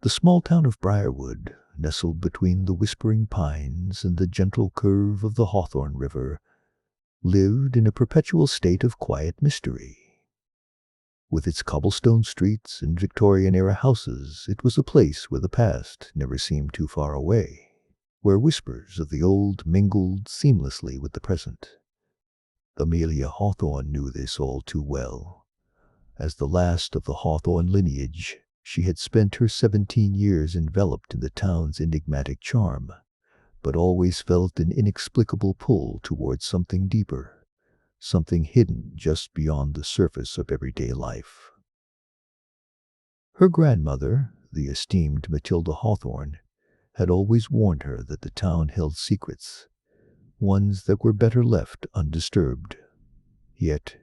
The small town of Briarwood, nestled between the whispering pines and the gentle curve of the Hawthorne River, lived in a perpetual state of quiet mystery. With its cobblestone streets and Victorian-era houses, it was a place where the past never seemed too far away, where whispers of the old mingled seamlessly with the present. Amelia Hawthorne knew this all too well. As the last of the Hawthorne lineage, she had spent her 17 years enveloped in the town's enigmatic charm, but always felt an inexplicable pull towards something deeper, something hidden just beyond the surface of everyday life. Her grandmother, the esteemed Matilda Hawthorne, had always warned her that the town held secrets, ones that were better left undisturbed. Yet,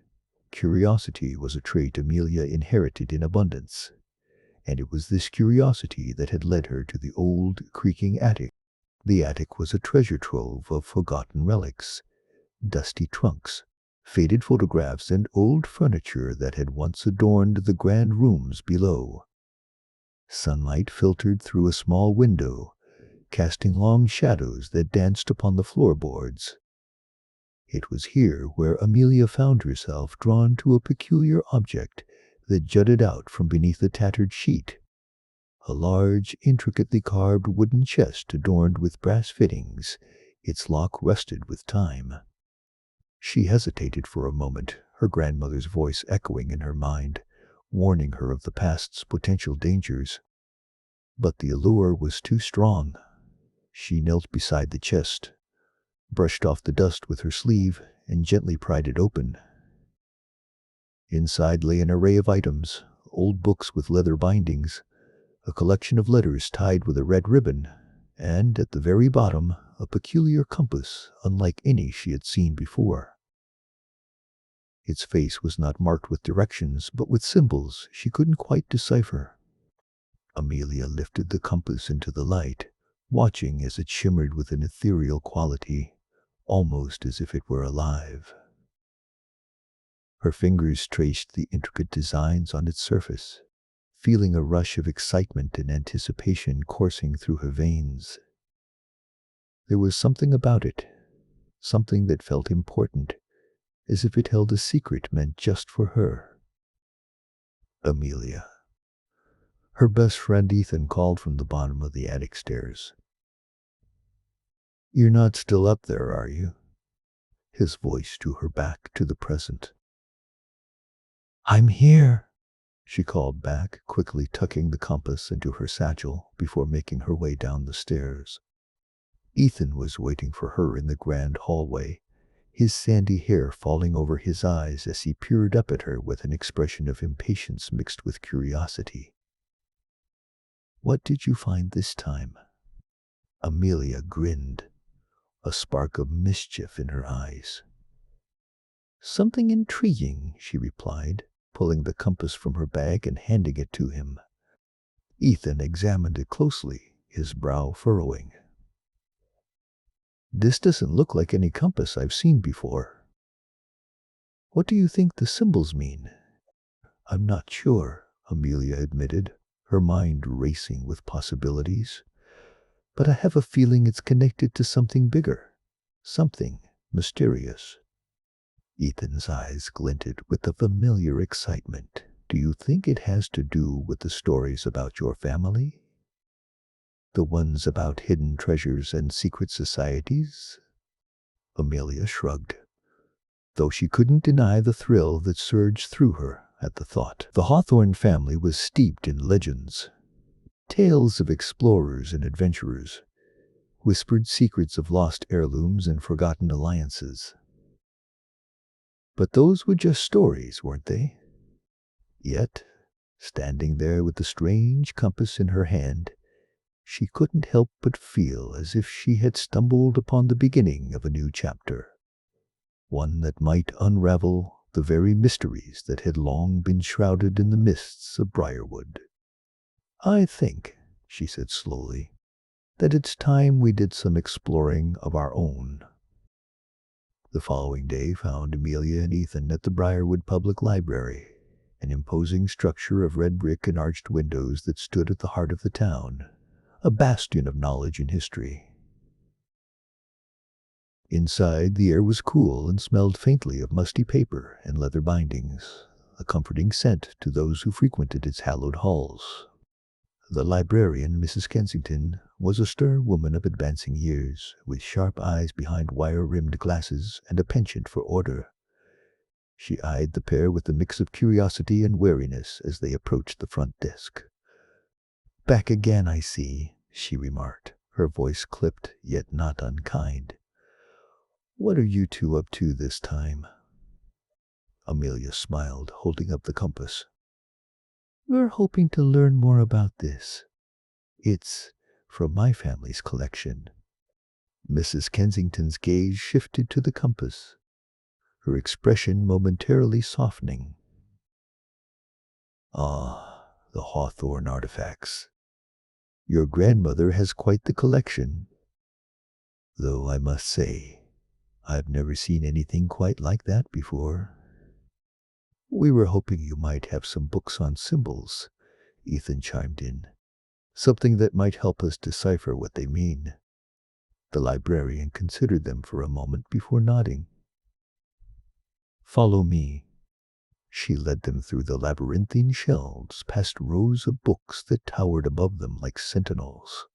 curiosity was a trait Amelia inherited in abundance, and it was this curiosity that had led her to the old, creaking attic. The attic was a treasure trove of forgotten relics, dusty trunks, faded photographs, and old furniture that had once adorned the grand rooms below. Sunlight filtered through a small window, casting long shadows that danced upon the floorboards. It was here where Amelia found herself drawn to a peculiar object that jutted out from beneath a tattered sheet. A large, intricately carved wooden chest adorned with brass fittings, its lock rusted with time. She hesitated for a moment, her grandmother's voice echoing in her mind, warning her of the past's potential dangers. But the allure was too strong. She knelt beside the chest, brushed off the dust with her sleeve, and gently pried it open. Inside lay an array of items, old books with leather bindings, a collection of letters tied with a red ribbon, and at the very bottom, a peculiar compass unlike any she had seen before. Its face was not marked with directions, but with symbols she couldn't quite decipher. Amelia lifted the compass into the light, watching as it shimmered with an ethereal quality, almost as if it were alive. Her fingers traced the intricate designs on its surface, feeling a rush of excitement and anticipation coursing through her veins. There was something about it, something that felt important, as if it held a secret meant just for her. Amelia. Her best friend Ethan called from the bottom of the attic stairs. "You're not still up there, are you?" His voice drew her back to the present. "I'm here," she called back, quickly tucking the compass into her satchel before making her way down the stairs. Ethan was waiting for her in the grand hallway, his sandy hair falling over his eyes as he peered up at her with an expression of impatience mixed with curiosity. "What did you find this time?" Amelia grinned, a spark of mischief in her eyes. "Something intriguing," she replied, pulling the compass from her bag and handing it to him. Ethan examined it closely, his brow furrowing. "This doesn't look like any compass I've seen before. What do you think the symbols mean?" "I'm not sure," Amelia admitted, her mind racing with possibilities. "But I have a feeling it's connected to something bigger, something mysterious." Ethan's eyes glinted with a familiar excitement. "Do you think it has to do with the stories about your family? The ones about hidden treasures and secret societies?" Amelia shrugged, though she couldn't deny the thrill that surged through her at the thought. The Hawthorne family was steeped in legends, tales of explorers and adventurers, whispered secrets of lost heirlooms and forgotten alliances. But those were just stories, weren't they? Yet, standing there with the strange compass in her hand, she couldn't help but feel as if she had stumbled upon the beginning of a new chapter, one that might unravel the very mysteries that had long been shrouded in the mists of Briarwood. "I think," she said slowly, "that it's time we did some exploring of our own." The following day found Amelia and Ethan at the Briarwood Public Library. an imposing structure of red brick and arched windows that stood at the heart of the town, a bastion of knowledge and history. Inside, the air was cool and smelled faintly of musty paper and leather bindings, a comforting scent to those who frequented its hallowed halls. The librarian, Mrs. Kensington, was a stern woman of advancing years, with sharp eyes behind wire-rimmed glasses and a penchant for order. She eyed the pair with a mix of curiosity and wariness as they approached the front desk. "Back again, I see," she remarked, her voice clipped, yet not unkind. "What are you two up to this time?" Amelia smiled, holding up the compass. "We're hoping to learn more about this. It's from my family's collection." Mrs. Kensington's gaze shifted to the compass, her expression momentarily softening. "Ah, the Hawthorne artifacts. Your grandmother has quite the collection. Though I must say, I've never seen anything quite like that before." "We were hoping you might have some books on symbols," Ethan chimed in. "Something that might help us decipher what they mean." The librarian considered them for a moment before nodding. "Follow me." She led them through the labyrinthine shelves, past rows of books that towered above them like sentinels.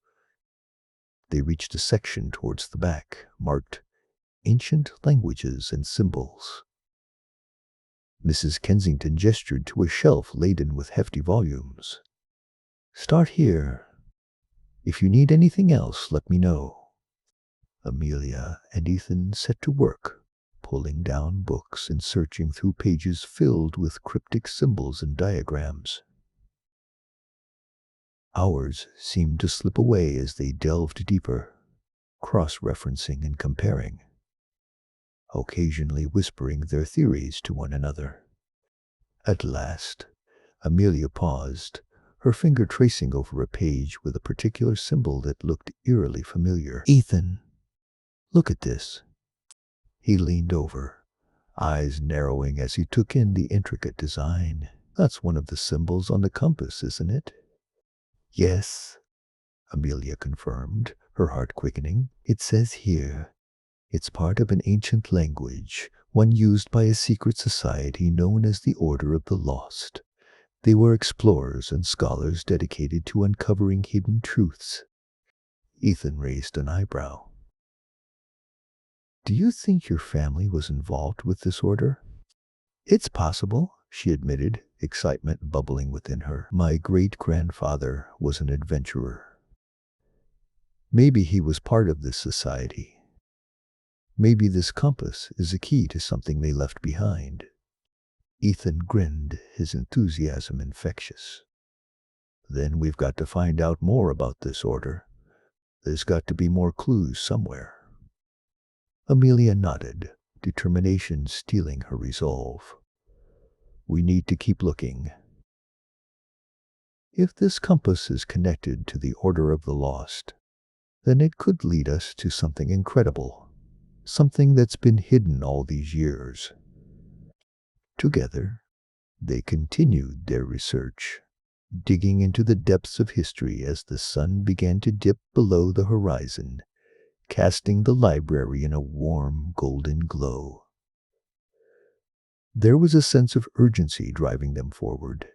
They reached a section towards the back, marked Ancient Languages and Symbols. Mrs. Kensington gestured to a shelf laden with hefty volumes. "Start here. If you need anything else, let me know." Amelia and Ethan set to work, pulling down books and searching through pages filled with cryptic symbols and diagrams. Hours seemed to slip away as they delved deeper, cross-referencing and comparing, occasionally whispering their theories to one another. At last, Amelia paused, her finger tracing over a page with a particular symbol that looked eerily familiar. "Ethan, look at this." He leaned over, eyes narrowing as he took in the intricate design. "That's one of the symbols on the compass, isn't it?" "Yes," Amelia confirmed, her heart quickening. "It says here, it's part of an ancient language, one used by a secret society known as the Order of the Lost. They were explorers and scholars dedicated to uncovering hidden truths." Ethan raised an eyebrow. "Do you think your family was involved with this order?" "It's possible," she admitted, excitement bubbling within her. "My great-grandfather was an adventurer. Maybe he was part of this society. Maybe this compass is a key to something they left behind." Ethan grinned, his enthusiasm infectious. "Then we've got to find out more about this order. There's got to be more clues somewhere." Amelia nodded, determination stealing her resolve. "We need to keep looking. If this compass is connected to the Order of the Lost, then it could lead us to something incredible, something that's been hidden all these years." Together, they continued their research, digging into the depths of history as the sun began to dip below the horizon, casting the library in a warm, golden glow. There was a sense of urgency driving them forward,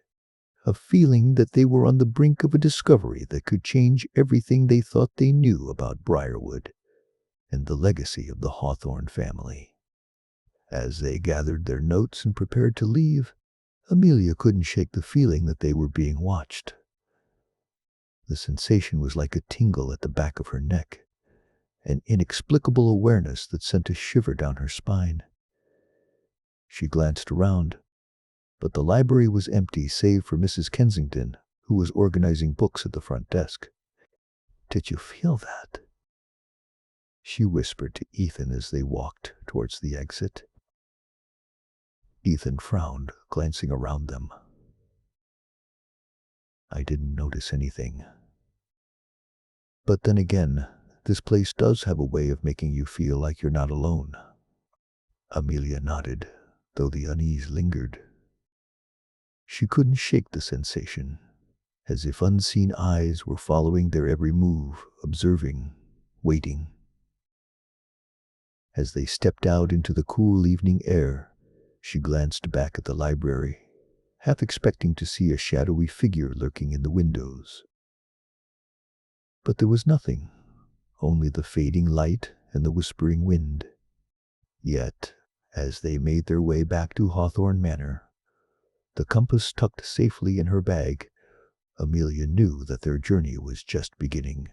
a feeling that they were on the brink of a discovery that could change everything they thought they knew about Briarwood and the legacy of the Hawthorne family. As they gathered their notes and prepared to leave, Amelia couldn't shake the feeling that they were being watched. The sensation was like a tingle at the back of her neck, an inexplicable awareness that sent a shiver down her spine. She glanced around, but the library was empty save for Mrs. Kensington, who was organizing books at the front desk. "Did you feel that?" she whispered to Ethan as they walked towards the exit. Ethan frowned, glancing around them. "I didn't notice anything. But then again, this place does have a way of making you feel like you're not alone." Amelia nodded, though the unease lingered. She couldn't shake the sensation, as if unseen eyes were following their every move, observing, waiting. As they stepped out into the cool evening air, she glanced back at the library, half expecting to see a shadowy figure lurking in the windows. But there was nothing, only the fading light and the whispering wind. Yet, as they made their way back to Hawthorne Manor, the compass tucked safely in her bag, Amelia knew that their journey was just beginning.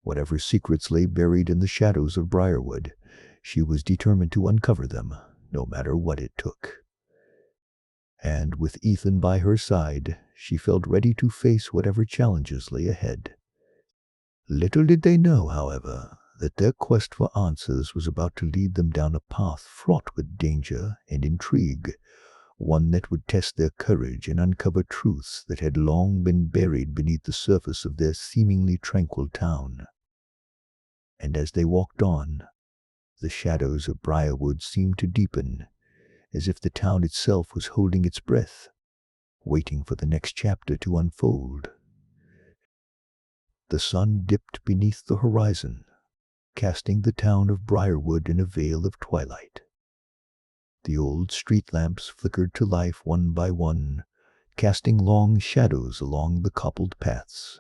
Whatever secrets lay buried in the shadows of Briarwood, she was determined to uncover them, no matter what it took. And with Ethan by her side, she felt ready to face whatever challenges lay ahead. Little did they know, however, that their quest for answers was about to lead them down a path fraught with danger and intrigue, one that would test their courage and uncover truths that had long been buried beneath the surface of their seemingly tranquil town. And as they walked on, the shadows of Briarwood seemed to deepen, as if the town itself was holding its breath, waiting for the next chapter to unfold. The sun dipped beneath the horizon, casting the town of Briarwood in a veil of twilight. The old street lamps flickered to life one by one, casting long shadows along the cobbled paths.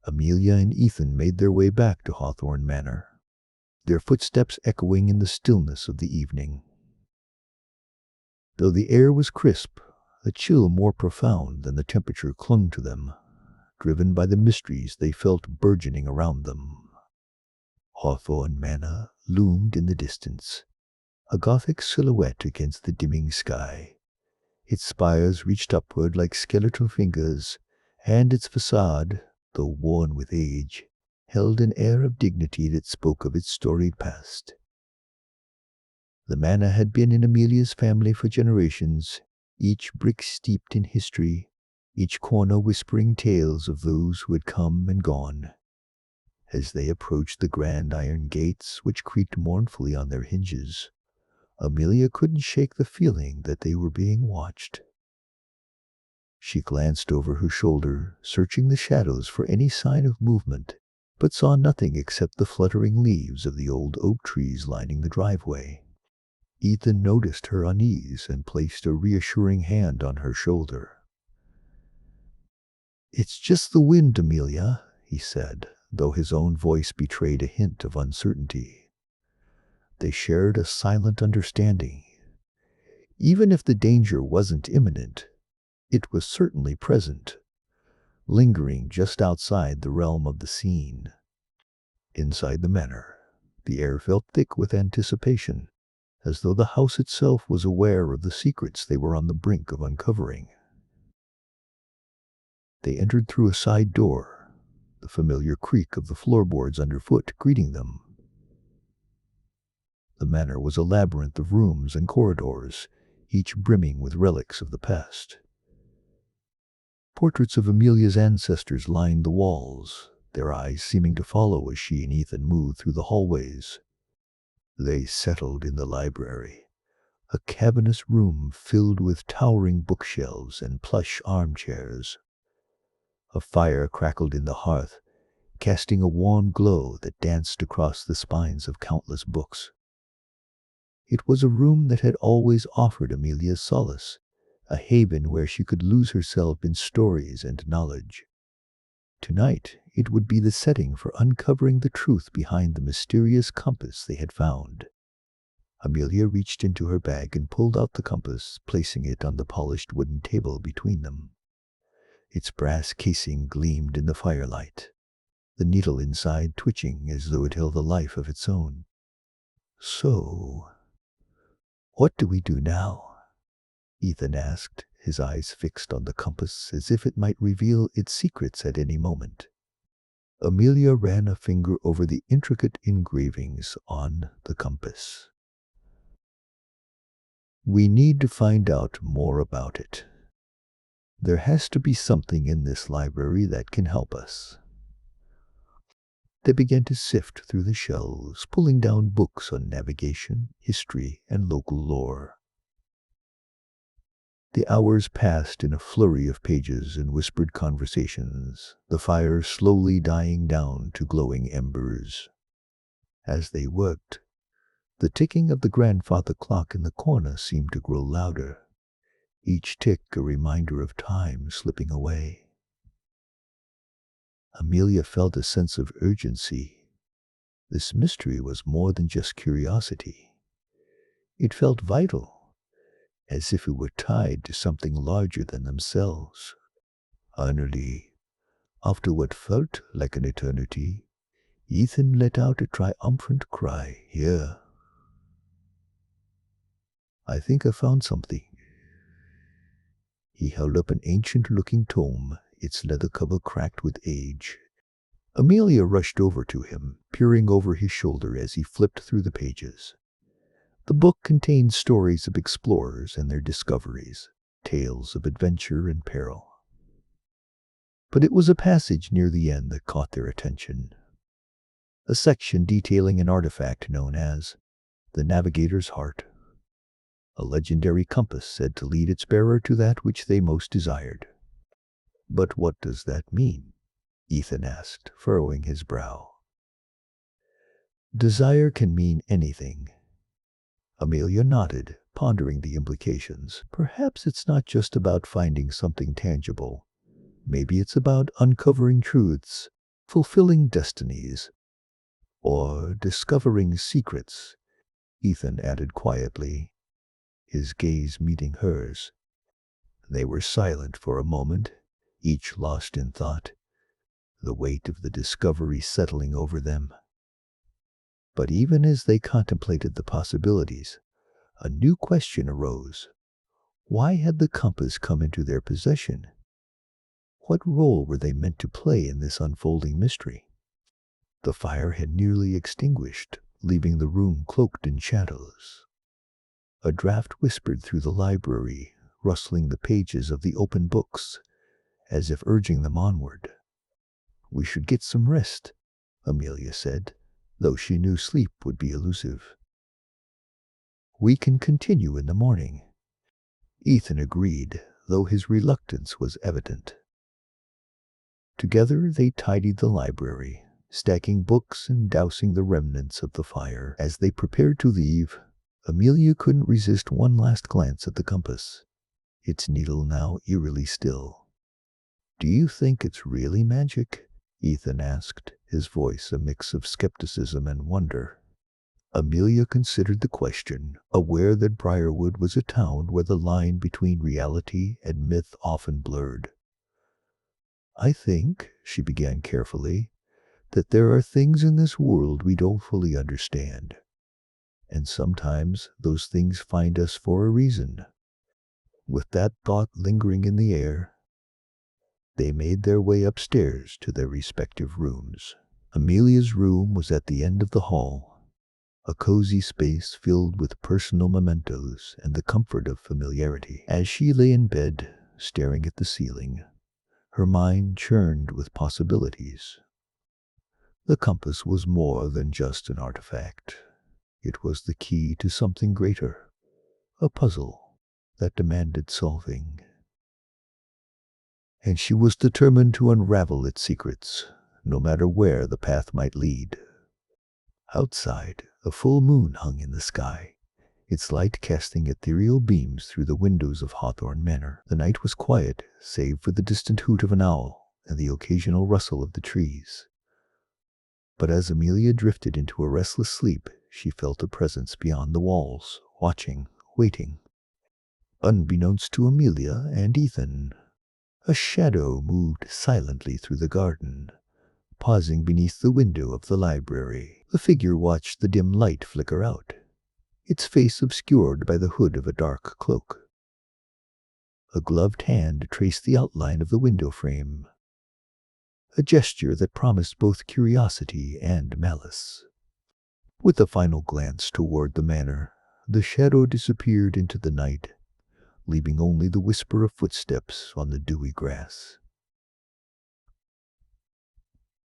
Amelia and Ethan made their way back to Hawthorne Manor, their footsteps echoing in the stillness of the evening. Though the air was crisp, a chill more profound than the temperature clung to them, driven by the mysteries they felt burgeoning around them. Hawthorne Manor loomed in the distance, a Gothic silhouette against the dimming sky. Its spires reached upward like skeletal fingers, and its facade, though worn with age, held an air of dignity that spoke of its storied past. The manor had been in Amelia's family for generations, each brick steeped in history, each corner whispering tales of those who had come and gone. As they approached the grand iron gates, which creaked mournfully on their hinges, Amelia couldn't shake the feeling that they were being watched. She glanced over her shoulder, searching the shadows for any sign of movement, but saw nothing except the fluttering leaves of the old oak trees lining the driveway. Ethan noticed her unease and placed a reassuring hand on her shoulder. "It's just the wind, Amelia," he said, though his own voice betrayed a hint of uncertainty. They shared a silent understanding. Even if the danger wasn't imminent, it was certainly present, lingering just outside the realm of the scene. Inside the manor, the air felt thick with anticipation, as though the house itself was aware of the secrets they were on the brink of uncovering. They entered through a side door, the familiar creak of the floorboards underfoot greeting them. The manor was a labyrinth of rooms and corridors, each brimming with relics of the past. Portraits of Amelia's ancestors lined the walls, their eyes seeming to follow as she and Ethan moved through the hallways. They settled in the library, a cavernous room filled with towering bookshelves and plush armchairs. A fire crackled in the hearth, casting a warm glow that danced across the spines of countless books. It was a room that had always offered Amelia solace, a haven where she could lose herself in stories and knowledge. Tonight, it would be the setting for uncovering the truth behind the mysterious compass they had found. Amelia reached into her bag and pulled out the compass, placing it on the polished wooden table between them. Its brass casing gleamed in the firelight, the needle inside twitching as though it held a life of its own. "So, what do we do now?" Ethan asked, his eyes fixed on the compass as if it might reveal its secrets at any moment. Amelia ran a finger over the intricate engravings on the compass. "We need to find out more about it. There has to be something in this library that can help us." They began to sift through the shelves, pulling down books on navigation, history, and local lore. The hours passed in a flurry of pages and whispered conversations, the fire slowly dying down to glowing embers. As they worked, the ticking of the grandfather clock in the corner seemed to grow louder, each tick a reminder of time slipping away. Amelia felt a sense of urgency. This mystery was more than just curiosity. It felt vital, as if it were tied to something larger than themselves. Finally, after what felt like an eternity, Ethan let out a triumphant cry. "Here, I think I found something." He held up an ancient-looking tome, its leather cover cracked with age. Amelia rushed over to him, peering over his shoulder as he flipped through the pages. The book contained stories of explorers and their discoveries, tales of adventure and peril. But it was a passage near the end that caught their attention. A section detailing an artifact known as the Navigator's Heart, a legendary compass said to lead its bearer to that which they most desired. "But what does that mean?" Ethan asked, furrowing his brow. "Desire can mean anything." Amelia nodded, pondering the implications. Perhaps it's not just about finding something tangible. Maybe it's about uncovering truths, fulfilling destinies, or discovering secrets, Ethan added quietly, his gaze meeting hers. They were silent for a moment, each lost in thought, the weight of the discovery settling over them. But even as they contemplated the possibilities, a new question arose. Why had the compass come into their possession? What role were they meant to play in this unfolding mystery? The fire had nearly extinguished, leaving the room cloaked in shadows. A draft whispered through the library, rustling the pages of the open books, as if urging them onward. "We should get some rest," Amelia said, though she knew sleep would be elusive. "We can continue in the morning." Ethan agreed, though his reluctance was evident. Together they tidied the library, stacking books and dousing the remnants of the fire. As they prepared to leave, Amelia couldn't resist one last glance at the compass, its needle now eerily still. "Do you think it's really magic?" Ethan asked, his voice a mix of skepticism and wonder. Amelia considered the question, aware that Briarwood was a town where the line between reality and myth often blurred. "I think," she began carefully, "that there are things in this world we don't fully understand. And sometimes those things find us for a reason." With that thought lingering in the air, they made their way upstairs to their respective rooms. Amelia's room was at the end of the hall, a cozy space filled with personal mementos and the comfort of familiarity. As she lay in bed, staring at the ceiling, her mind churned with possibilities. The compass was more than just an artifact. It was the key to something greater, a puzzle that demanded solving. And she was determined to unravel its secrets, no matter where the path might lead. Outside, a full moon hung in the sky, its light casting ethereal beams through the windows of Hawthorne Manor. The night was quiet, save for the distant hoot of an owl and the occasional rustle of the trees. But as Amelia drifted into a restless sleep, she felt a presence beyond the walls, watching, waiting. Unbeknownst to Amelia and Ethan, a shadow moved silently through the garden, pausing beneath the window of the library. The figure watched the dim light flicker out, its face obscured by the hood of a dark cloak. A gloved hand traced the outline of the window frame, a gesture that promised both curiosity and malice. With a final glance toward the manor, the shadow disappeared into the night, leaving only the whisper of footsteps on the dewy grass.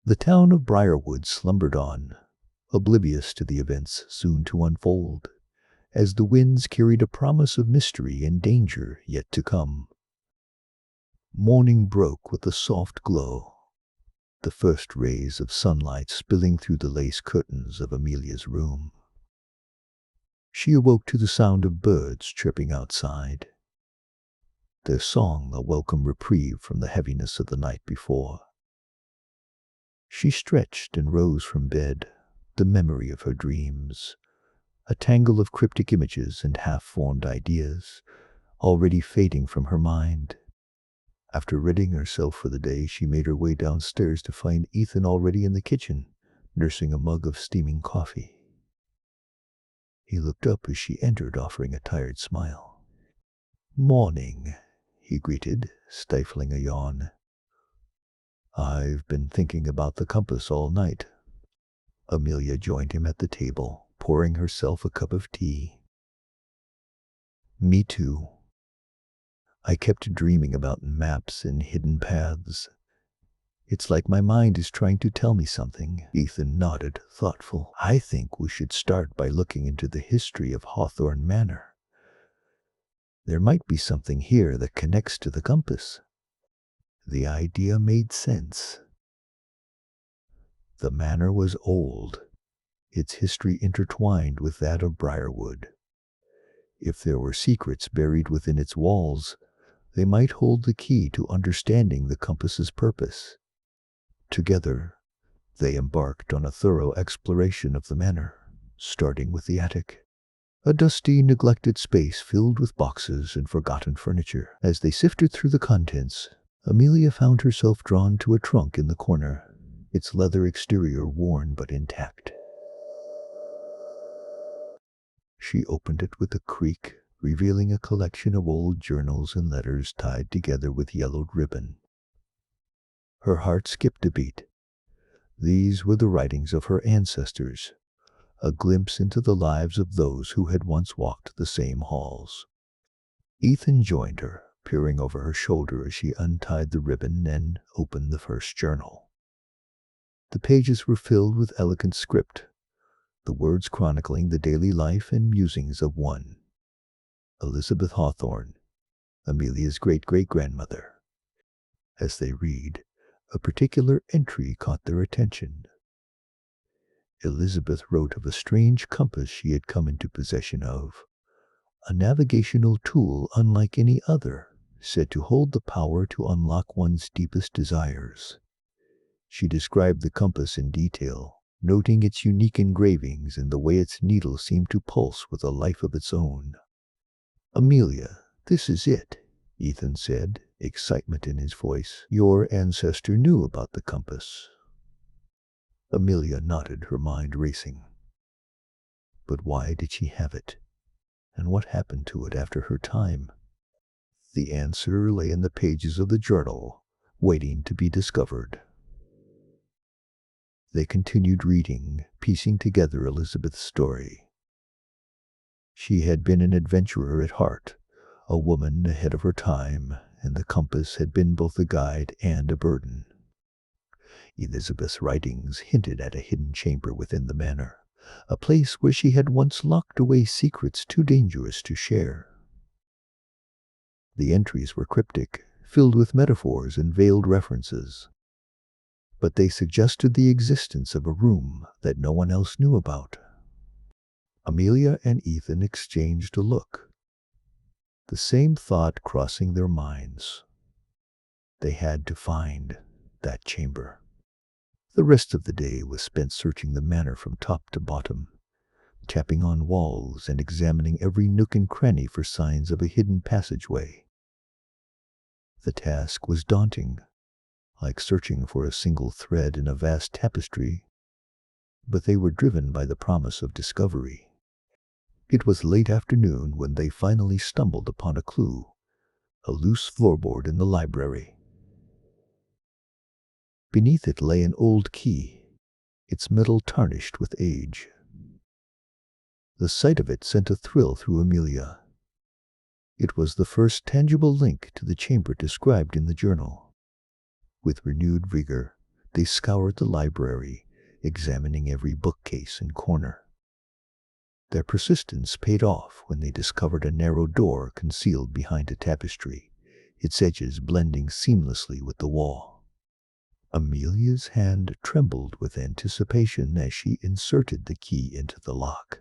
The town of Briarwood slumbered on, oblivious to the events soon to unfold, as the winds carried a promise of mystery and danger yet to come. Morning broke with a soft glow, the first rays of sunlight spilling through the lace curtains of Amelia's room. She awoke to the sound of birds chirping outside, their song a welcome reprieve from the heaviness of the night before. She stretched and rose from bed, the memory of her dreams, a tangle of cryptic images and half-formed ideas, already fading from her mind. After readying herself for the day, she made her way downstairs to find Ethan already in the kitchen, nursing a mug of steaming coffee. He looked up as she entered, offering a tired smile. "Morning," he greeted, stifling a yawn. "I've been thinking about the compass all night." Amelia joined him at the table, pouring herself a cup of tea. "Me too. I kept dreaming about maps and hidden paths. It's like my mind is trying to tell me something." Ethan nodded, thoughtful. "I think we should start by looking into the history of Hawthorne Manor. There might be something here that connects to the compass." The idea made sense. The manor was old, its history intertwined with that of Briarwood. If there were secrets buried within its walls, they might hold the key to understanding the compass's purpose. Together, they embarked on a thorough exploration of the manor, starting with the attic, a dusty, neglected space filled with boxes and forgotten furniture. As they sifted through the contents, Amelia found herself drawn to a trunk in the corner, its leather exterior worn but intact. She opened it with a creak, revealing a collection of old journals and letters tied together with yellowed ribbon. Her heart skipped a beat. These were the writings of her ancestors, a glimpse into the lives of those who had once walked the same halls. Ethan joined her, peering over her shoulder as she untied the ribbon and opened the first journal. The pages were filled with elegant script, the words chronicling the daily life and musings of one Elizabeth Hawthorne, Amelia's great-great-grandmother. As they read, a particular entry caught their attention. Elizabeth wrote of a strange compass she had come into possession of, a navigational tool unlike any other, said to hold the power to unlock one's deepest desires. She described the compass in detail, noting its unique engravings and the way its needle seemed to pulse with a life of its own. "Amelia, this is it," Ethan said, excitement in his voice. "Your ancestor knew about the compass." Amelia nodded, her mind racing. But why did she have it? And what happened to it after her time? The answer lay in the pages of the journal, waiting to be discovered. They continued reading, piecing together Elizabeth's story. She had been an adventurer at heart, a woman ahead of her time, and the compass had been both a guide and a burden. Elizabeth's writings hinted at a hidden chamber within the manor, a place where she had once locked away secrets too dangerous to share. The entries were cryptic, filled with metaphors and veiled references, but they suggested the existence of a room that no one else knew about. Amelia and Ethan exchanged a look, the same thought crossing their minds. They had to find that chamber. The rest of the day was spent searching the manor from top to bottom, tapping on walls and examining every nook and cranny for signs of a hidden passageway. The task was daunting, like searching for a single thread in a vast tapestry, but they were driven by the promise of discovery. It was late afternoon when they finally stumbled upon a clue, a loose floorboard in the library. Beneath it lay an old key, its metal tarnished with age. The sight of it sent a thrill through Amelia. It was the first tangible link to the chamber described in the journal. With renewed vigor, they scoured the library, examining every bookcase and corner. Their persistence paid off when they discovered a narrow door concealed behind a tapestry, its edges blending seamlessly with the wall. Amelia's hand trembled with anticipation as she inserted the key into the lock.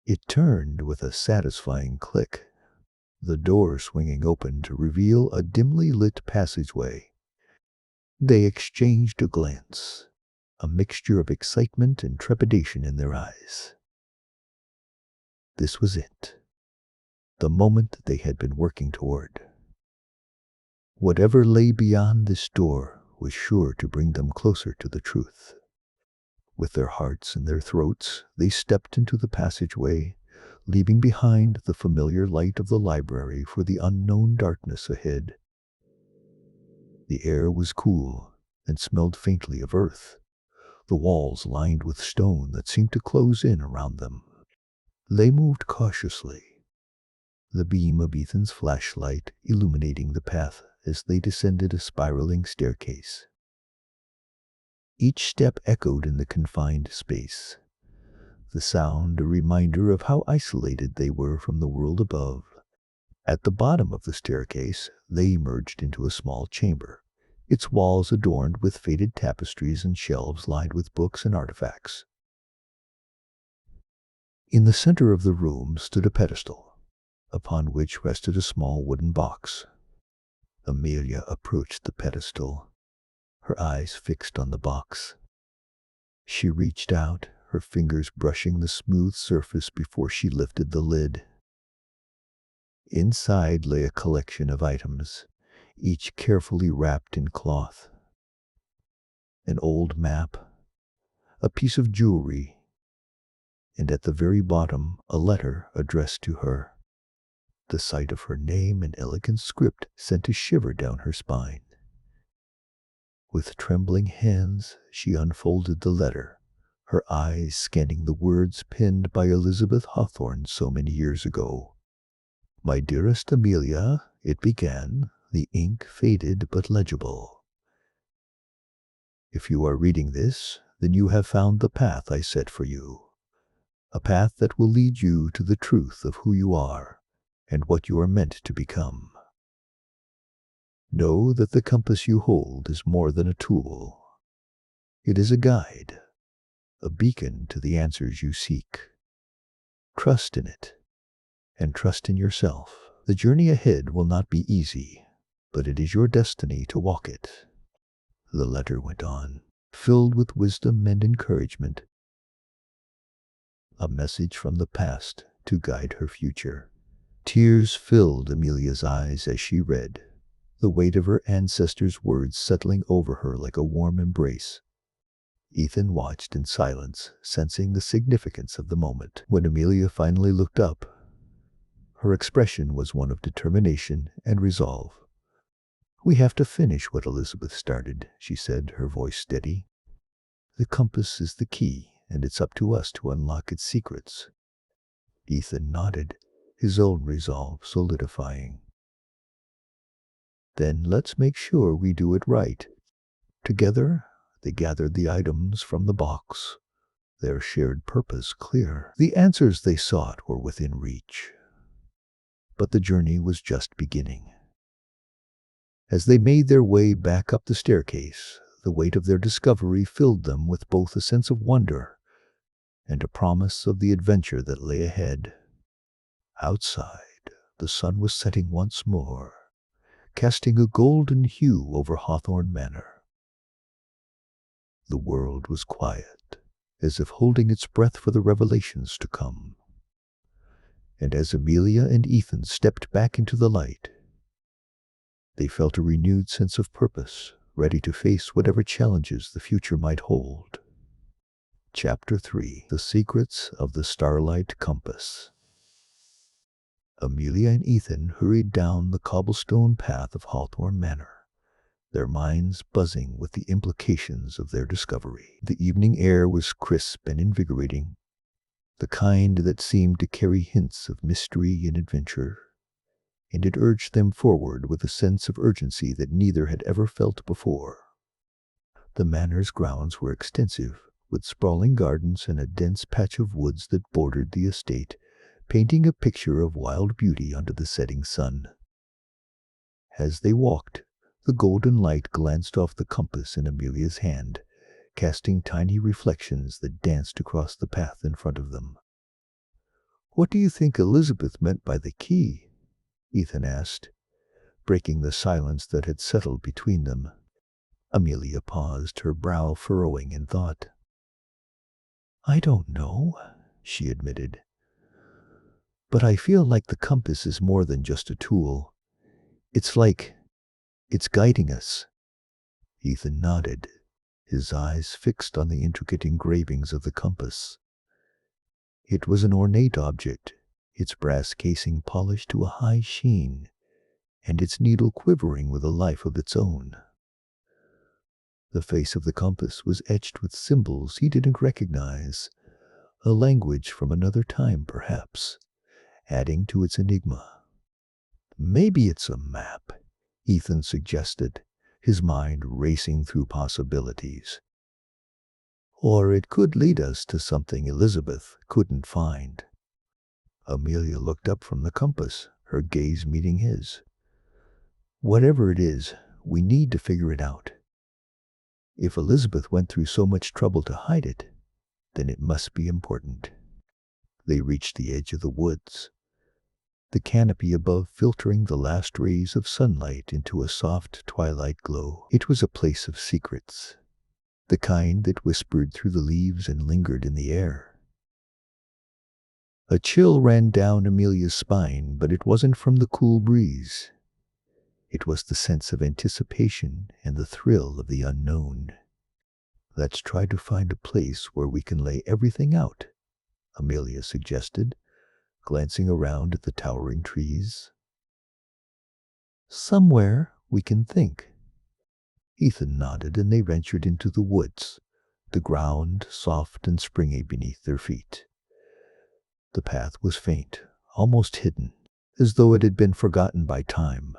It turned with a satisfying click, the door swinging open to reveal a dimly lit passageway. They exchanged a glance, a mixture of excitement and trepidation in their eyes. This was it, the moment they had been working toward. Whatever lay beyond this door was sure to bring them closer to the truth. With their hearts in their throats, they stepped into the passageway, leaving behind the familiar light of the library for the unknown darkness ahead. The air was cool and smelled faintly of earth, the walls lined with stone that seemed to close in around them. They moved cautiously, the beam of Ethan's flashlight illuminating the path as they descended a spiraling staircase. Each step echoed in the confined space, the sound a reminder of how isolated they were from the world above. At the bottom of the staircase, they emerged into a small chamber, its walls adorned with faded tapestries and shelves lined with books and artifacts. In the center of the room stood a pedestal, upon which rested a small wooden box. Amelia approached the pedestal, her eyes fixed on the box. She reached out, her fingers brushing the smooth surface before she lifted the lid. Inside lay a collection of items, each carefully wrapped in cloth. An old map, a piece of jewelry, and at the very bottom a letter addressed to her. The sight of her name in elegant script sent a shiver down her spine. With trembling hands, she unfolded the letter, her eyes scanning the words penned by Elizabeth Hawthorne so many years ago. "My dearest Amelia," it began, the ink faded but legible. "If you are reading this, then you have found the path I set for you. A path that will lead you to the truth of who you are and what you are meant to become. Know that the compass you hold is more than a tool. It is a guide, a beacon to the answers you seek. Trust in it, and trust in yourself. The journey ahead will not be easy, but it is your destiny to walk it." The letter went on, filled with wisdom and encouragement. A message from the past to guide her future. Tears filled Amelia's eyes as she read, the weight of her ancestors' words settling over her like a warm embrace. Ethan watched in silence, sensing the significance of the moment. When Amelia finally looked up, her expression was one of determination and resolve. "We have to finish what Elizabeth started," she said, her voice steady. "The compass is the key, and it's up to us to unlock its secrets." Ethan nodded, his own resolve solidifying. "Then let's make sure we do it right." Together, they gathered the items from the box, their shared purpose clear. The answers they sought were within reach. But the journey was just beginning. As they made their way back up the staircase, the weight of their discovery filled them with both a sense of wonder and a promise of the adventure that lay ahead. Outside, the sun was setting once more, casting a golden hue over Hawthorne Manor. The world was quiet, as if holding its breath for the revelations to come. And as Amelia and Ethan stepped back into the light, they felt a renewed sense of purpose, ready to face whatever challenges the future might hold. Chapter 3: The Secrets of the Starlight Compass. Amelia and Ethan hurried down the cobblestone path of Hawthorne Manor, their minds buzzing with the implications of their discovery. The evening air was crisp and invigorating, the kind that seemed to carry hints of mystery and adventure, and it urged them forward with a sense of urgency that neither had ever felt before. The manor's grounds were extensive, with sprawling gardens and a dense patch of woods that bordered the estate, painting a picture of wild beauty under the setting sun. As they walked, the golden light glanced off the compass in Amelia's hand, casting tiny reflections that danced across the path in front of them. "What do you think Elizabeth meant by the key?" Ethan asked, breaking the silence that had settled between them. Amelia paused, her brow furrowing in thought. "I don't know," she admitted. "But I feel like the compass is more than just a tool. It's like it's guiding us." Ethan nodded, his eyes fixed on the intricate engravings of the compass. It was an ornate object, its brass casing polished to a high sheen, and its needle quivering with a life of its own. The face of the compass was etched with symbols he didn't recognize, a language from another time perhaps, adding to its enigma. "Maybe it's a map," Ethan suggested, his mind racing through possibilities. "Or it could lead us to something Elizabeth couldn't find." Amelia looked up from the compass, her gaze meeting his. "Whatever it is, we need to figure it out. If Elizabeth went through so much trouble to hide it, then it must be important." They reached the edge of the woods, the canopy above filtering the last rays of sunlight into a soft twilight glow. It was a place of secrets, the kind that whispered through the leaves and lingered in the air. A chill ran down Amelia's spine, but it wasn't from the cool breeze. It was the sense of anticipation and the thrill of the unknown. "Let's try to find a place where we can lay everything out," Amelia suggested, glancing around at the towering trees. "Somewhere we can think." Ethan nodded, and they ventured into the woods, the ground soft and springy beneath their feet. The path was faint, almost hidden, as though it had been forgotten by time.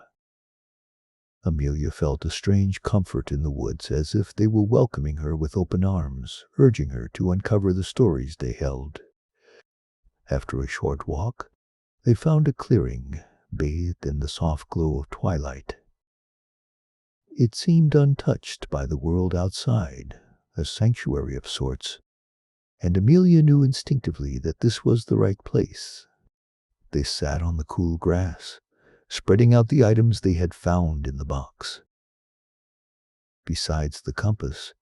Amelia felt a strange comfort in the woods, as if they were welcoming her with open arms, urging her to uncover the stories they held. After a short walk, they found a clearing, bathed in the soft glow of twilight. It seemed untouched by the world outside, a sanctuary of sorts, and Amelia knew instinctively that this was the right place. They sat on the cool grass, spreading out the items they had found in the box. Besides the compass,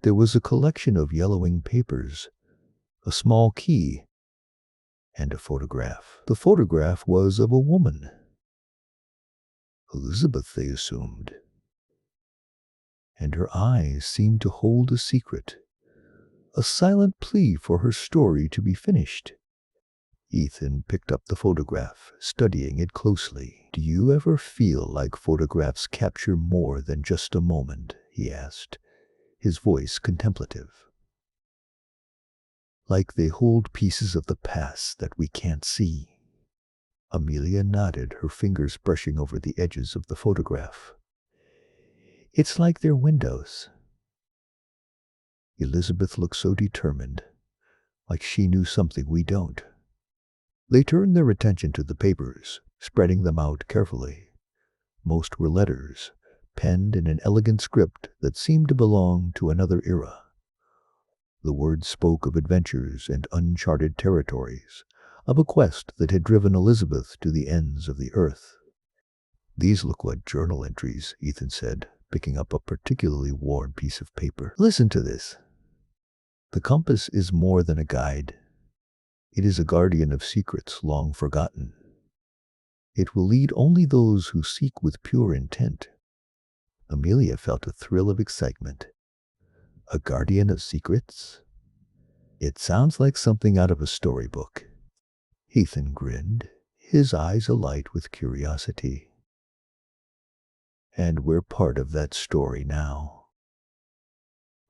there was a collection of yellowing papers, a small key, and a photograph. The photograph was of a woman. Elizabeth, they assumed. And her eyes seemed to hold a secret, a silent plea for her story to be finished. Ethan picked up the photograph, studying it closely. "Do you ever feel like photographs capture more than just a moment?" he asked, his voice contemplative. "Like they hold pieces of the past that we can't see?" Amelia nodded, her fingers brushing over the edges of the photograph. "It's like they're windows." Elizabeth looked so determined, like she knew something we don't. They turned their attention to the papers, spreading them out carefully. Most were letters, penned in an elegant script that seemed to belong to another era. The words spoke of adventures and uncharted territories, of a quest that had driven Elizabeth to the ends of the earth. "These look like journal entries," Ethan said, picking up a particularly worn piece of paper. "Listen to this. The compass is more than a guide. It is a guardian of secrets long forgotten. It will lead only those who seek with pure intent." Amelia felt a thrill of excitement. A guardian of secrets? It sounds like something out of a storybook. Ethan grinned, his eyes alight with curiosity. "And we're part of that story now.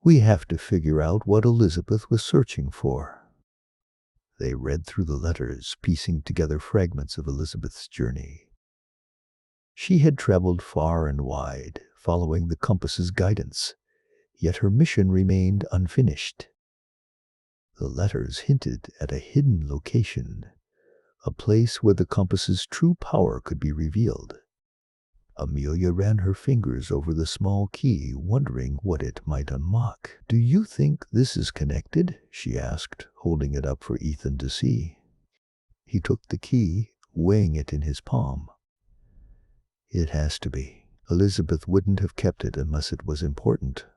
We have to figure out what Elizabeth was searching for." They read through the letters, piecing together fragments of Elizabeth's journey. She had traveled far and wide, following the compass's guidance, yet her mission remained unfinished. The letters hinted at a hidden location, a place where the compass's true power could be revealed. Amelia ran her fingers over the small key, wondering what it might unlock. "Do you think this is connected?" she asked, holding it up for Ethan to see. He took the key, weighing it in his palm. "It has to be. Elizabeth wouldn't have kept it unless it was important."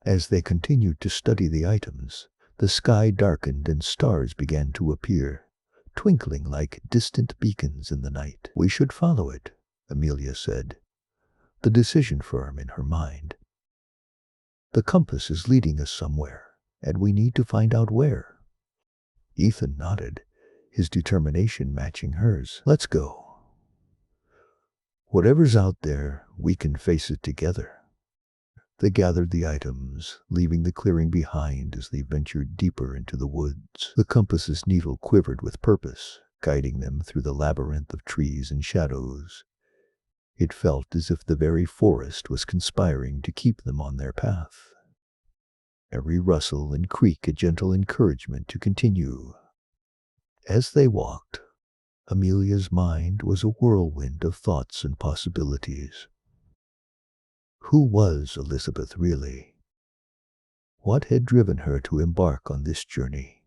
As they continued to study the items, the sky darkened and stars began to appear, twinkling like distant beacons in the night. "We should follow it," Amelia said, the decision firm in her mind. "The compass is leading us somewhere, and we need to find out where." Ethan nodded, his determination matching hers. "Let's go. Whatever's out there, we can face it together." They gathered the items, leaving the clearing behind as they ventured deeper into the woods. The compass's needle quivered with purpose, guiding them through the labyrinth of trees and shadows. It felt as if the very forest was conspiring to keep them on their path. Every rustle and creak a gentle encouragement to continue. As they walked, Amelia's mind was a whirlwind of thoughts and possibilities. Who was Elizabeth really? What had driven her to embark on this journey,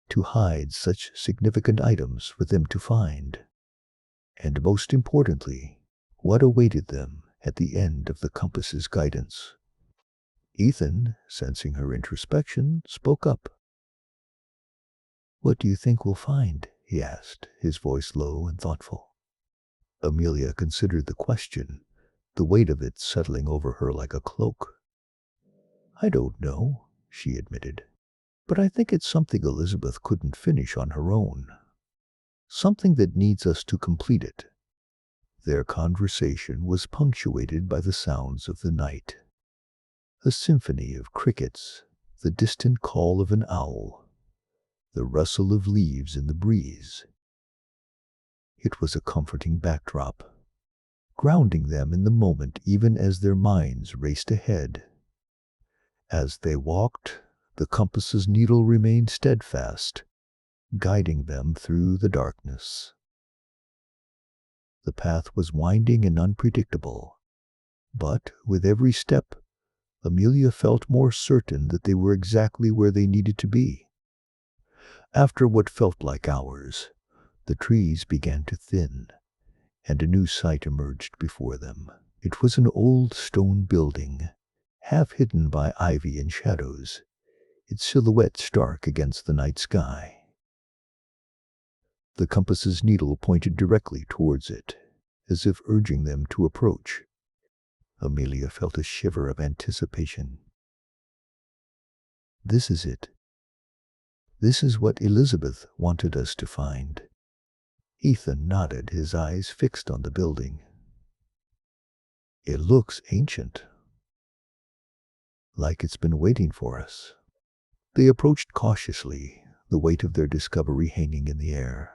to hide such significant items for them to find? And most importantly, what awaited them at the end of the compass's guidance? Ethan, sensing her introspection, spoke up. "What do you think we'll find?" he asked, his voice low and thoughtful. Amelia considered the question, the weight of it settling over her like a cloak. "I don't know," she admitted, "but I think it's something Elizabeth couldn't finish on her own. Something that needs us to complete it." Their conversation was punctuated by the sounds of the night. A symphony of crickets, the distant call of an owl, the rustle of leaves in the breeze. It was a comforting backdrop, grounding them in the moment even as their minds raced ahead. As they walked, the compass's needle remained steadfast, guiding them through the darkness. The path was winding and unpredictable, but with every step, Amelia felt more certain that they were exactly where they needed to be. After what felt like hours, the trees began to thin, and a new sight emerged before them. It was an old stone building, half hidden by ivy and shadows, its silhouette stark against the night sky. The compass's needle pointed directly towards it, as if urging them to approach. Amelia felt a shiver of anticipation. "This is it. This is what Elizabeth wanted us to find." Ethan nodded, his eyes fixed on the building. "It looks ancient, like it's been waiting for us." They approached cautiously, the weight of their discovery hanging in the air.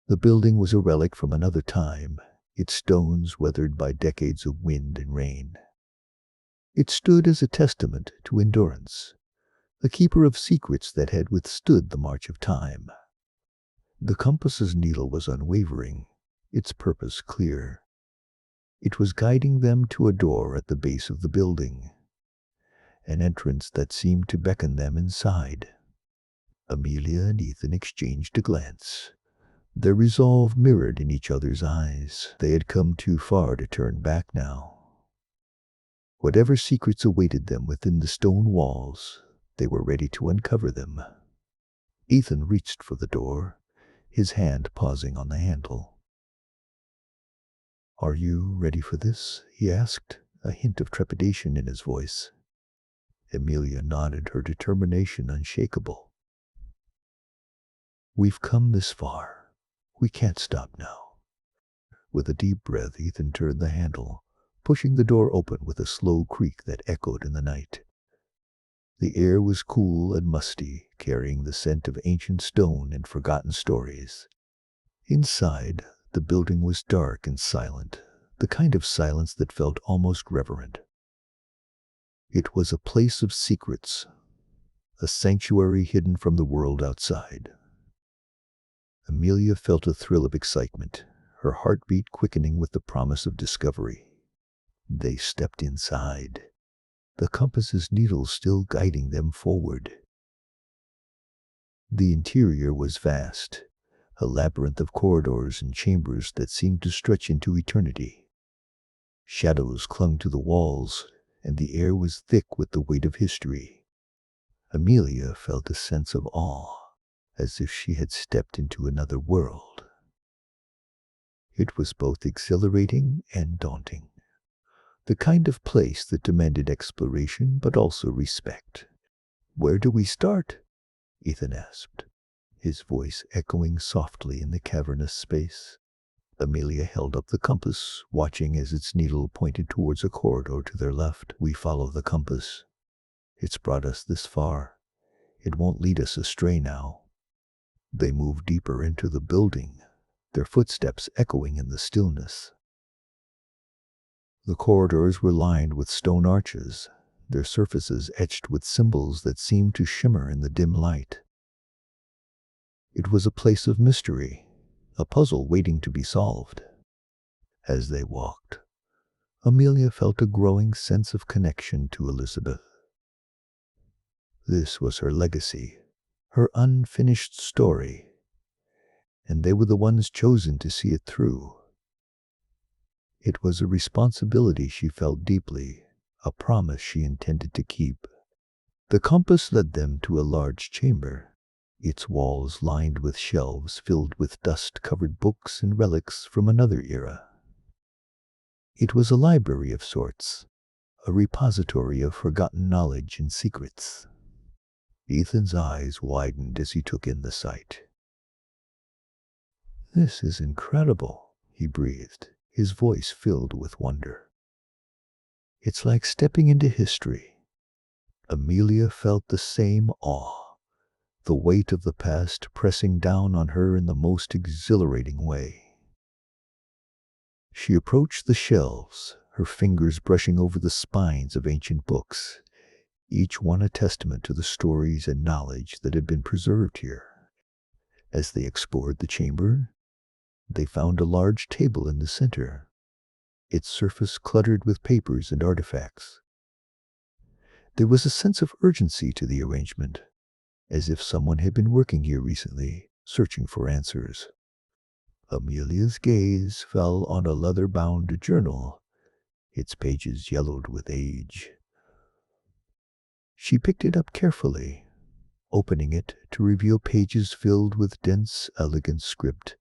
The building was a relic from another time, its stones weathered by decades of wind and rain. It stood as a testament to endurance, a keeper of secrets that had withstood the march of time. The compass's needle was unwavering, its purpose clear. It was guiding them to a door at the base of the building, an entrance that seemed to beckon them inside. Amelia and Ethan exchanged a glance, their resolve mirrored in each other's eyes. They had come too far to turn back now. Whatever secrets awaited them within the stone walls, they were ready to uncover them. Ethan reached for the door, his hand pausing on the handle. "Are you ready for this?" he asked, a hint of trepidation in his voice. Amelia nodded, her determination unshakable. "We've come this far. We can't stop now." With a deep breath, Ethan turned the handle, pushing the door open with a slow creak that echoed in the night. The air was cool and musty, carrying the scent of ancient stone and forgotten stories. Inside, the building was dark and silent, the kind of silence that felt almost reverent. It was a place of secrets, a sanctuary hidden from the world outside. Amelia felt a thrill of excitement, her heartbeat quickening with the promise of discovery. They stepped inside, the compass's needles still guiding them forward. The interior was vast, a labyrinth of corridors and chambers that seemed to stretch into eternity. Shadows clung to the walls, and the air was thick with the weight of history. Amelia felt a sense of awe, as if she had stepped into another world. It was both exhilarating and daunting, the kind of place that demanded exploration but also respect. "Where do we start?" Ethan asked, his voice echoing softly in the cavernous space. Amelia held up the compass, watching as its needle pointed towards a corridor to their left. "We follow the compass. It's brought us this far. It won't lead us astray now." They moved deeper into the building, their footsteps echoing in the stillness. The corridors were lined with stone arches, their surfaces etched with symbols that seemed to shimmer in the dim light. It was a place of mystery, a puzzle waiting to be solved. As they walked, Amelia felt a growing sense of connection to Elizabeth. This was her legacy, her unfinished story, and they were the ones chosen to see it through. It was a responsibility she felt deeply, a promise she intended to keep. The compass led them to a large chamber, its walls lined with shelves filled with dust-covered books and relics from another era. It was a library of sorts, a repository of forgotten knowledge and secrets. Ethan's eyes widened as he took in the sight. "This is incredible," he breathed, his voice filled with wonder. "It's like stepping into history." Amelia felt the same awe, the weight of the past pressing down on her in the most exhilarating way. She approached the shelves, her fingers brushing over the spines of ancient books, each one a testament to the stories and knowledge that had been preserved here. As they explored the chamber, they found a large table in the center, its surface cluttered with papers and artifacts. There was a sense of urgency to the arrangement, as if someone had been working here recently, searching for answers. Amelia's gaze fell on a leather-bound journal, its pages yellowed with age. She picked it up carefully, opening it to reveal pages filled with dense, elegant script.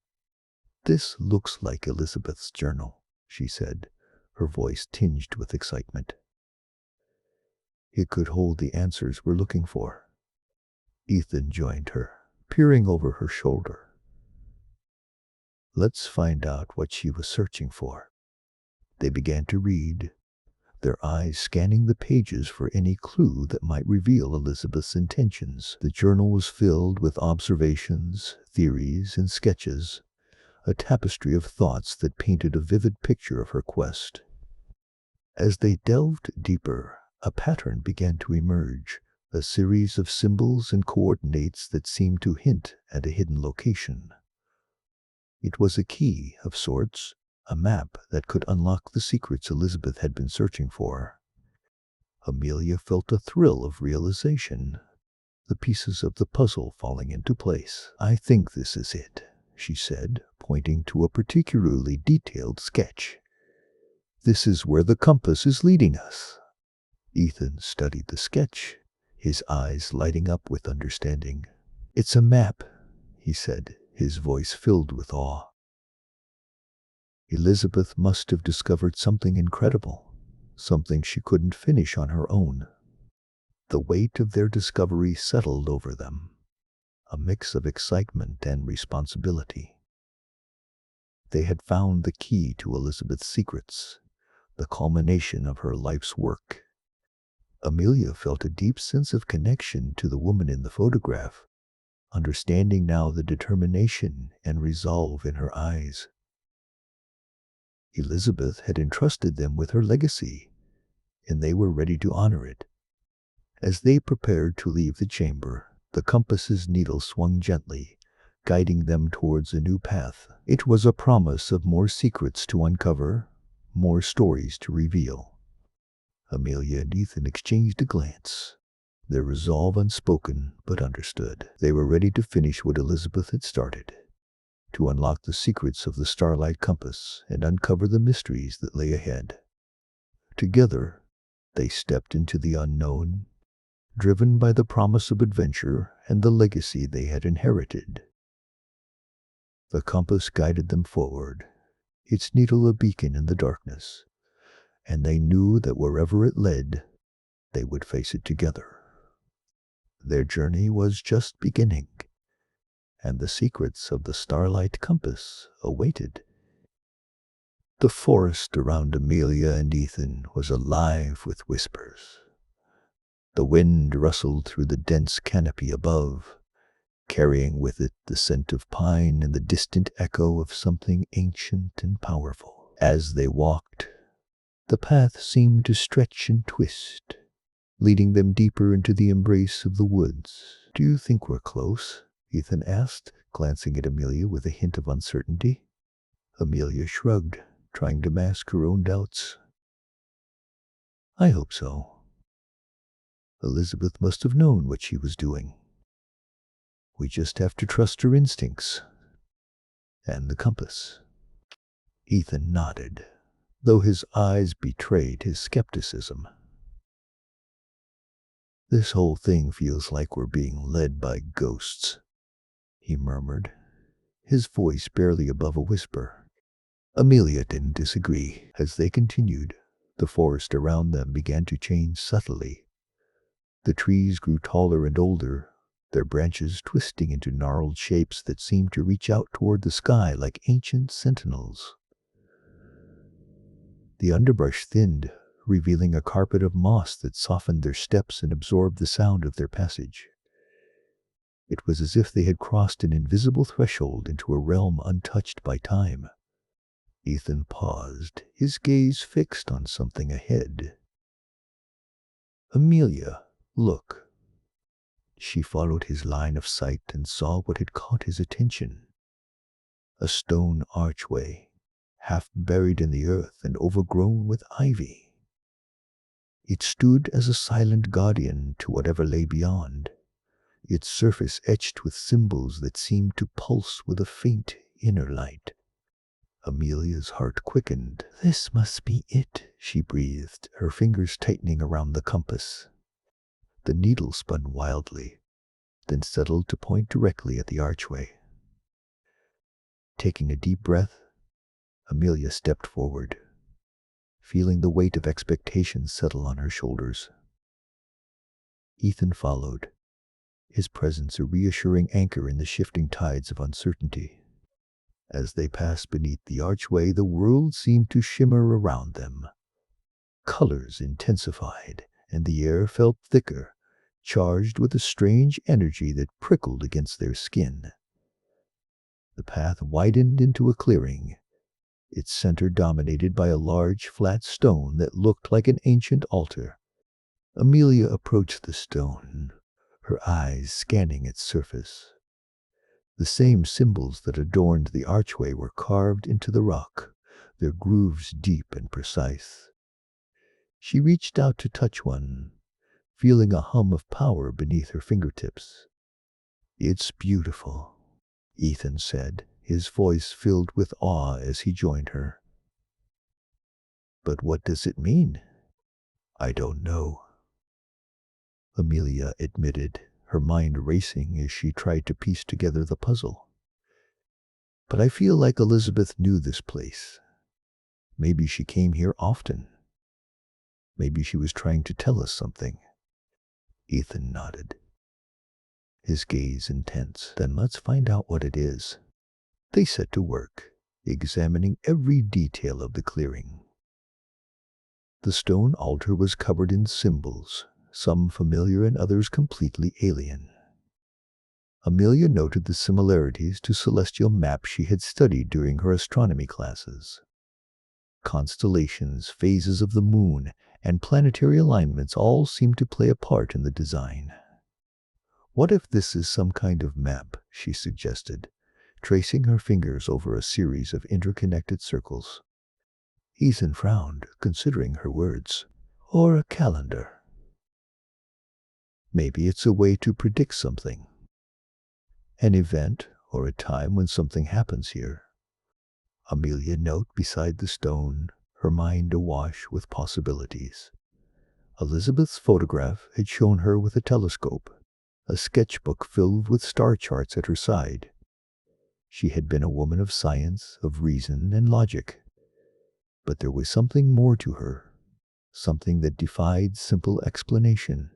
"This looks like Elizabeth's journal," she said, her voice tinged with excitement. "It could hold the answers we're looking for." Ethan joined her, peering over her shoulder. "Let's find out what she was searching for." They began to read, their eyes scanning the pages for any clue that might reveal Elizabeth's intentions. The journal was filled with observations, theories, and sketches, a tapestry of thoughts that painted a vivid picture of her quest. As they delved deeper, a pattern began to emerge, a series of symbols and coordinates that seemed to hint at a hidden location. It was a key of sorts, a map that could unlock the secrets Elizabeth had been searching for. Amelia felt a thrill of realization, the pieces of the puzzle falling into place. "I think this is it," she said, pointing to a particularly detailed sketch. "This is where the compass is leading us." Ethan studied the sketch, his eyes lighting up with understanding. "It's a map," he said, his voice filled with awe. Elizabeth must have discovered something incredible, something she couldn't finish on her own. The weight of their discovery settled over them, a mix of excitement and responsibility. They had found the key to Elizabeth's secrets, the culmination of her life's work. Amelia felt a deep sense of connection to the woman in the photograph, understanding now the determination and resolve in her eyes. Elizabeth had entrusted them with her legacy, and they were ready to honor it. As they prepared to leave the chamber, the compass's needle swung gently, guiding them towards a new path. It was a promise of more secrets to uncover, more stories to reveal. Amelia and Ethan exchanged a glance, their resolve unspoken but understood. They were ready to finish what Elizabeth had started, to unlock the secrets of the Starlight Compass and uncover the mysteries that lay ahead. Together, they stepped into the unknown, driven by the promise of adventure and the legacy they had inherited. The compass guided them forward, its needle a beacon in the darkness, and they knew that wherever it led, they would face it together. Their journey was just beginning, and the secrets of the Starlight Compass awaited. The forest around Amelia and Ethan was alive with whispers. The wind rustled through the dense canopy above, carrying with it the scent of pine and the distant echo of something ancient and powerful. As they walked, the path seemed to stretch and twist, leading them deeper into the embrace of the woods. "Do you think we're close?" Ethan asked, glancing at Amelia with a hint of uncertainty. Amelia shrugged, trying to mask her own doubts. "I hope so. Elizabeth must have known what she was doing. We just have to trust her instincts. And the compass." Ethan nodded, though his eyes betrayed his skepticism. "This whole thing feels like we're being led by ghosts," he murmured, his voice barely above a whisper. Amelia didn't disagree. As they continued, the forest around them began to change subtly. The trees grew taller and older, their branches twisting into gnarled shapes that seemed to reach out toward the sky like ancient sentinels. The underbrush thinned, revealing a carpet of moss that softened their steps and absorbed the sound of their passage. It was as if they had crossed an invisible threshold into a realm untouched by time. Ethan paused, his gaze fixed on something ahead. "Amelia, look." She followed his line of sight and saw what had caught his attention. A stone archway, half buried in the earth and overgrown with ivy. It stood as a silent guardian to whatever lay beyond, its surface etched with symbols that seemed to pulse with a faint inner light. Amelia's heart quickened. "This must be it," she breathed, her fingers tightening around the compass. The needle spun wildly, then settled to point directly at the archway. Taking a deep breath, Amelia stepped forward, feeling the weight of expectation settle on her shoulders. Ethan followed, his presence a reassuring anchor in the shifting tides of uncertainty. As they passed beneath the archway, the world seemed to shimmer around them. Colors intensified, and the air felt thicker, charged with a strange energy that prickled against their skin. The path widened into a clearing, its center dominated by a large, flat stone that looked like an ancient altar. Amelia approached the stone, her eyes scanning its surface. The same symbols that adorned the archway were carved into the rock, their grooves deep and precise. She reached out to touch one, feeling a hum of power beneath her fingertips. "It's beautiful," Ethan said, his voice filled with awe as he joined her. "But what does it mean?" "I don't know," Amelia admitted, her mind racing as she tried to piece together the puzzle. "But I feel like Elizabeth knew this place. Maybe she came here often. Maybe she was trying to tell us something." Ethan nodded, his gaze intense. "Then let's find out what it is." They set to work, examining every detail of the clearing. The stone altar was covered in symbols, some familiar and others completely alien. Amelia noted the similarities to celestial maps she had studied during her astronomy classes. Constellations, phases of the moon, and planetary alignments all seemed to play a part in the design. "What if this is some kind of map?" she suggested, tracing her fingers over a series of interconnected circles. Ethan frowned, considering her words. "Or a calendar. Maybe it's a way to predict something. An event or a time when something happens here." Amelia knelt beside the stone, her mind awash with possibilities. Elizabeth's photograph had shown her with a telescope, a sketchbook filled with star charts at her side. She had been a woman of science, of reason and logic. But there was something more to her, something that defied simple explanation.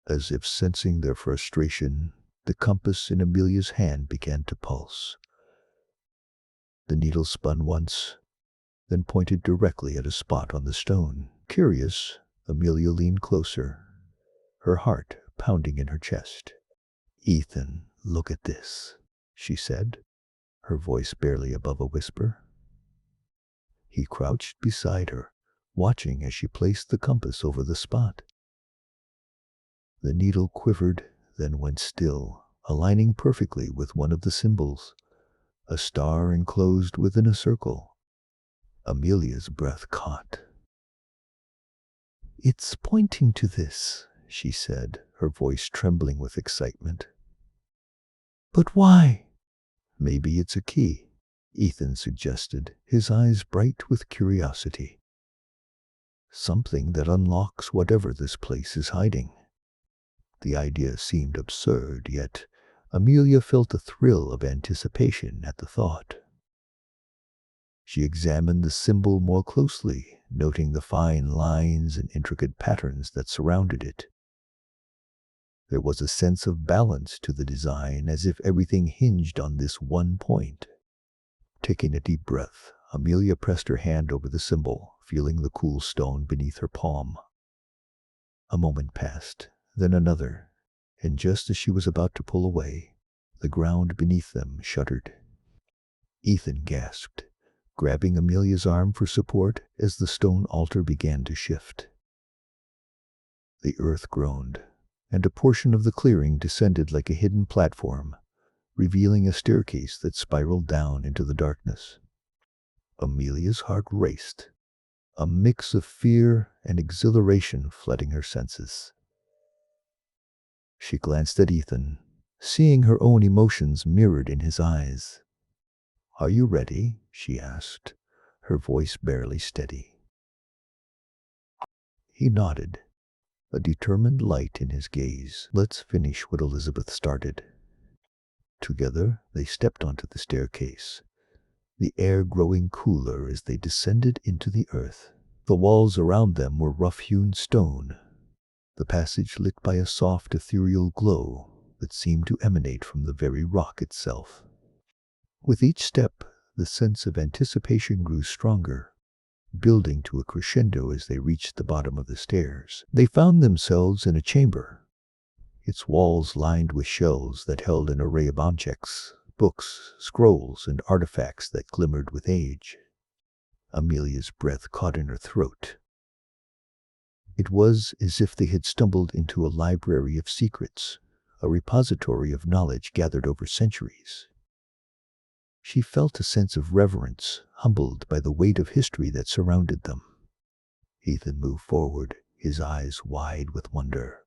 As if sensing their frustration, the compass in Amelia's hand began to pulse. The needle spun once, then pointed directly at a spot on the stone. Curious, Amelia leaned closer, her heart pounding in her chest. "Ethan, look at this," she said, her voice barely above a whisper. He crouched beside her, watching as she placed the compass over the spot. The needle quivered, then went still, aligning perfectly with one of the symbols, a star enclosed within a circle. Amelia's breath caught. "It's pointing to this," she said, her voice trembling with excitement. "But why?" "Maybe it's a key," Ethan suggested, his eyes bright with curiosity. "Something that unlocks whatever this place is hiding." The idea seemed absurd, yet Amelia felt a thrill of anticipation at the thought. She examined the symbol more closely, noting the fine lines and intricate patterns that surrounded it. There was a sense of balance to the design, as if everything hinged on this one point. Taking a deep breath, Amelia pressed her hand over the symbol, feeling the cool stone beneath her palm. A moment passed, then another, and just as she was about to pull away, the ground beneath them shuddered. Ethan gasped, grabbing Amelia's arm for support as the stone altar began to shift. The earth groaned, and a portion of the clearing descended like a hidden platform, revealing a staircase that spiraled down into the darkness. Amelia's heart raced, a mix of fear and exhilaration flooding her senses. She glanced at Ethan, seeing her own emotions mirrored in his eyes. "Are you ready?" she asked, her voice barely steady. He nodded, a determined light in his gaze. "Let's finish what Elizabeth started." Together, they stepped onto the staircase, the air growing cooler as they descended into the earth. The walls around them were rough-hewn stone, the passage lit by a soft ethereal glow that seemed to emanate from the very rock itself. With each step, the sense of anticipation grew stronger, building to a crescendo as they reached the bottom of the stairs. They found themselves in a chamber, its walls lined with shelves that held an array of objects, books, scrolls, and artifacts that glimmered with age. Amelia's breath caught in her throat. It was as if they had stumbled into a library of secrets, a repository of knowledge gathered over centuries. She felt a sense of reverence, humbled by the weight of history that surrounded them. Ethan moved forward, his eyes wide with wonder.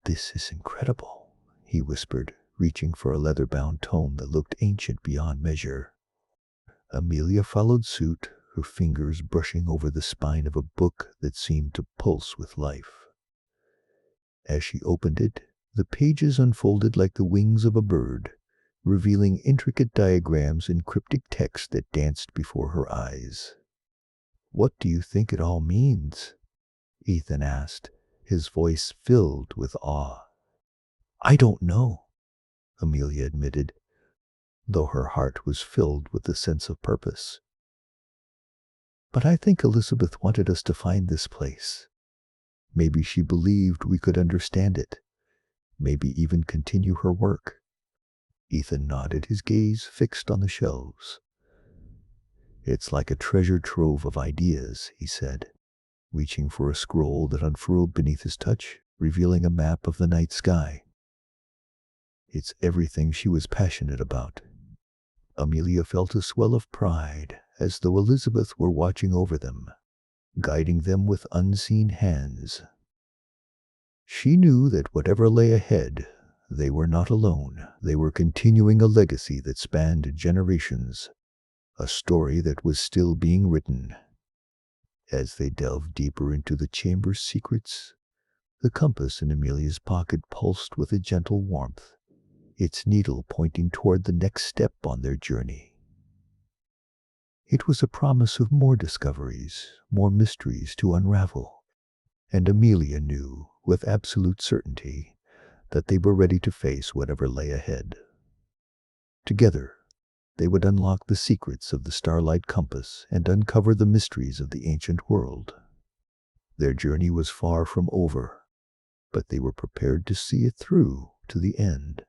"This is incredible," he whispered, reaching for a leather-bound tome that looked ancient beyond measure. Amelia followed suit, her fingers brushing over the spine of a book that seemed to pulse with life. As she opened it, the pages unfolded like the wings of a bird, revealing intricate diagrams and cryptic text that danced before her eyes. "What do you think it all means?" Ethan asked, his voice filled with awe. "I don't know," Amelia admitted, though her heart was filled with the sense of purpose. "But I think Elizabeth wanted us to find this place. Maybe she believed we could understand it, maybe even continue her work." Ethan nodded, his gaze fixed on the shelves. "It's like a treasure trove of ideas," he said. reaching for a scroll that unfurled beneath his touch, revealing a map of the night sky. It's everything she was passionate about. Amelia felt a swell of pride, as though Elizabeth were watching over them, guiding them with unseen hands. She knew that whatever lay ahead, they were not alone. They were continuing a legacy that spanned generations, a story that was still being written. As they delved deeper into the chamber's secrets, the compass in Amelia's pocket pulsed with a gentle warmth, its needle pointing toward the next step on their journey. It was a promise of more discoveries, more mysteries to unravel, and Amelia knew, with absolute certainty, that they were ready to face whatever lay ahead. Together, they would unlock the secrets of the starlight compass and uncover the mysteries of the ancient world. Their journey was far from over, but they were prepared to see it through to the end.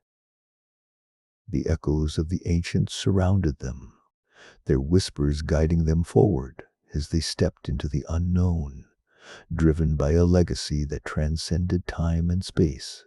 The echoes of the ancients surrounded them, their whispers guiding them forward as they stepped into the unknown, driven by a legacy that transcended time and space.